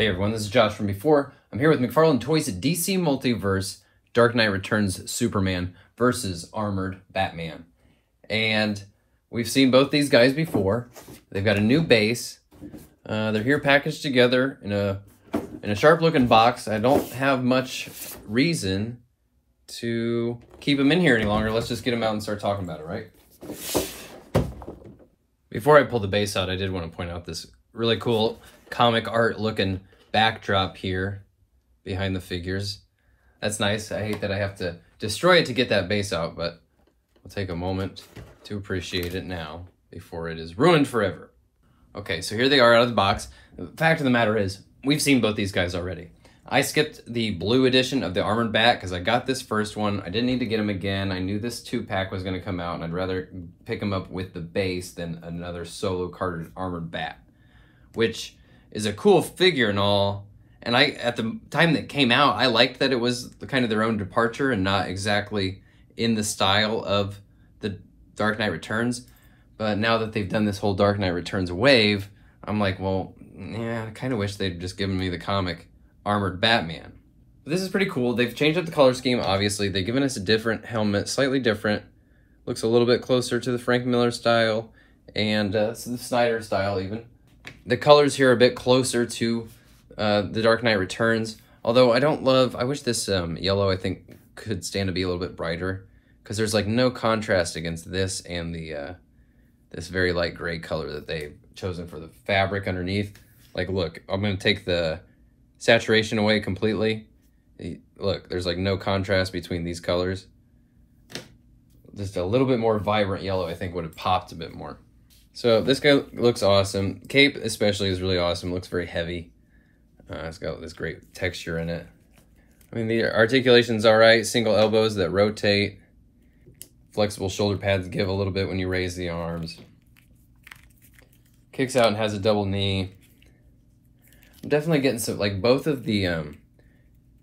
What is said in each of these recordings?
Hey everyone, this is Josh from before. I'm here with McFarlane Toys at DC Multiverse, Dark Knight Returns Superman versus Armored Batman. And we've seen both these guys before. They've got a new base. They're here packaged together in a sharp-looking box. I don't have much reason to keep them in here any longer. Let's just get them out and start talking about it, right? Before I pull the base out, I did want to point out this really cool comic art looking backdrop here behind the figures. That's nice. I hate that I have to destroy it to get that base out, but I'll take a moment to appreciate it now before it is ruined forever. Okay, so here they are out of the box. The fact of the matter is, we've seen both these guys already. I skipped the blue edition of the Armored Bat because I got this first one. I didn't need to get him again. I knew this 2-pack was going to come out, and I'd rather pick him up with the base than another solo carded Armored Bat, which is a cool figure and all. And at the time that came out, I liked that it was kind of their own departure and not exactly in the style of the Dark Knight Returns. But now that they've done this whole Dark Knight Returns wave, I'm like, well, yeah, I kind of wish they'd just given me the comic Armored Batman. But this is pretty cool. They've changed up the color scheme, obviously. They've given us a different helmet, slightly different. Looks a little bit closer to the Frank Miller style and the Snyder style even. The colors here are a bit closer to the Dark Knight Returns. Although I wish this yellow, I think, could stand to be a little bit brighter. Because there's like no contrast against this and the this very light gray color that they've chosen for the fabric underneath. Like, look, I'm going to take the saturation away completely. Look, there's like no contrast between these colors. Just a little bit more vibrant yellow, I think, would have popped a bit more. So this guy looks awesome. Cape especially is really awesome. Looks very heavy. It's got this great texture in it. I mean, the articulation's all right. Single elbows that rotate. Flexible shoulder pads give a little bit when you raise the arms. Kicks out and has a double knee. I'm definitely getting some, like, both of the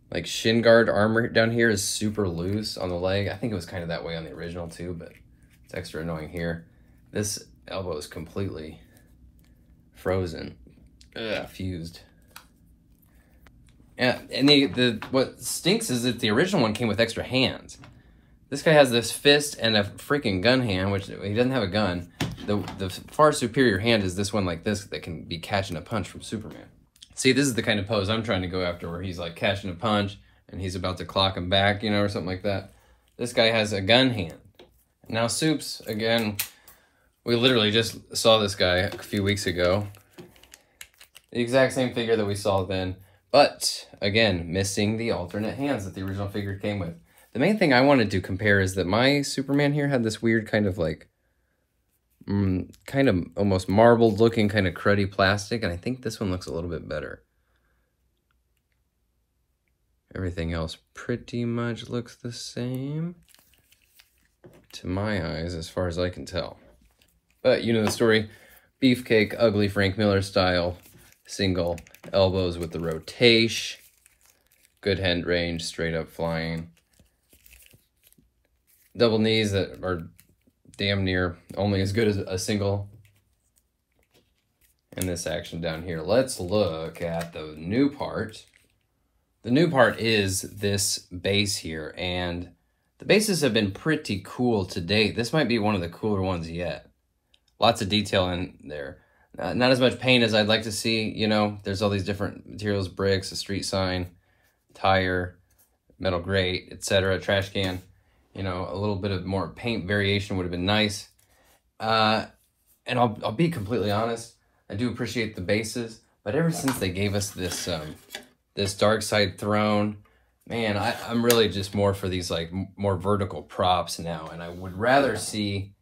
like shin guard armor down here is super loose on the leg. I think it was kind of that way on the original too, but it's extra annoying here. This elbow is completely frozen. Fused. Yeah, and what stinks is that the original one came with extra hands. This guy has this fist and a freaking gun hand, which he doesn't have a gun. The far superior hand is this one like this that can be catching a punch from Superman. See, this is the kind of pose I'm trying to go after, where he's like catching a punch and he's about to clock him back, you know, or something like that. This guy has a gun hand. Now Supes, again, we literally just saw this guy a few weeks ago. The exact same figure that we saw then, but again, missing the alternate hands that the original figure came with. The main thing I wanted to compare is that my Superman here had this weird kind of like, kind of almost marbled looking kind of cruddy plastic, and I think this one looks a little bit better. Everything else pretty much looks the same to my eyes as far as I can tell. But you know the story. Beefcake, ugly Frank Miller style, single elbows with the rotation, good hand range, straight up flying. Double knees that are damn near only as good as a single. And this action down here. Let's look at the new part. The new part is this base here, and the bases have been pretty cool to date. This might be one of the cooler ones yet. Lots of detail in there. Not as much paint as I'd like to see, you know. There's all these different materials, bricks, a street sign, tire, metal grate, etc., trash can. You know, a little bit of more paint variation would have been nice. And I'll be completely honest, I do appreciate the bases, but ever since they gave us this this Dark Side throne, man, I'm really just more for these like more vertical props now, and I would rather see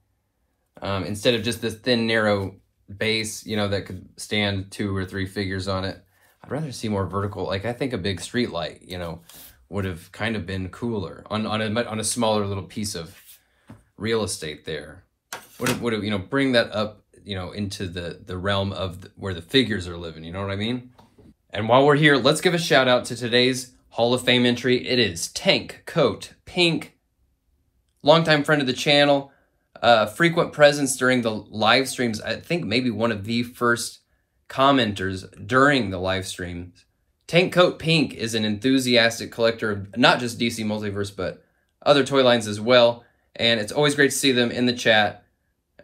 instead of just this thin narrow base, you know, that could stand 2 or 3 figures on it, I'd rather see more vertical. Like, I think a big street light, you know, would have kind of been cooler on a smaller little piece of real estate there. Would have you know, bring that up, you know, into the realm of where the figures are living, you know what I mean? And while we're here, let's give a shout out to today's Hall of Fame entry. It is Tank Coat Pink, longtime friend of the channel, frequent presence during the live streams. I think maybe one of the first commenters during the live streams. Tank Coat Pink is an enthusiastic collector of not just DC Multiverse, but other toy lines as well. And it's always great to see them in the chat,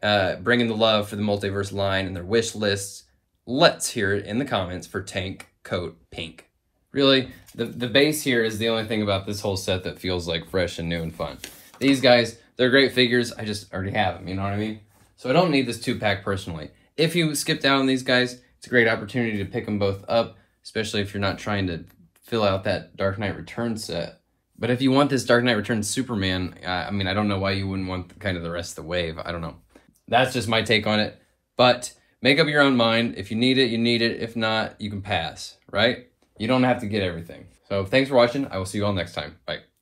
bringing the love for the Multiverse line and their wish lists. Let's hear it in the comments for Tank Coat Pink. Really, the base here is the only thing about this whole set that feels like fresh and new and fun. These guys, they're great figures. I just already have them, you know what I mean? So I don't need this 2-pack personally. If you skip down on these guys, it's a great opportunity to pick them both up, especially if you're not trying to fill out that Dark Knight Returns set. But if you want this Dark Knight Returns Superman, I mean, I don't know why you wouldn't want kind of the rest of the wave. I don't know. That's just my take on it. But make up your own mind. If you need it, you need it. If not, you can pass, right? You don't have to get everything. So thanks for watching. I will see you all next time. Bye.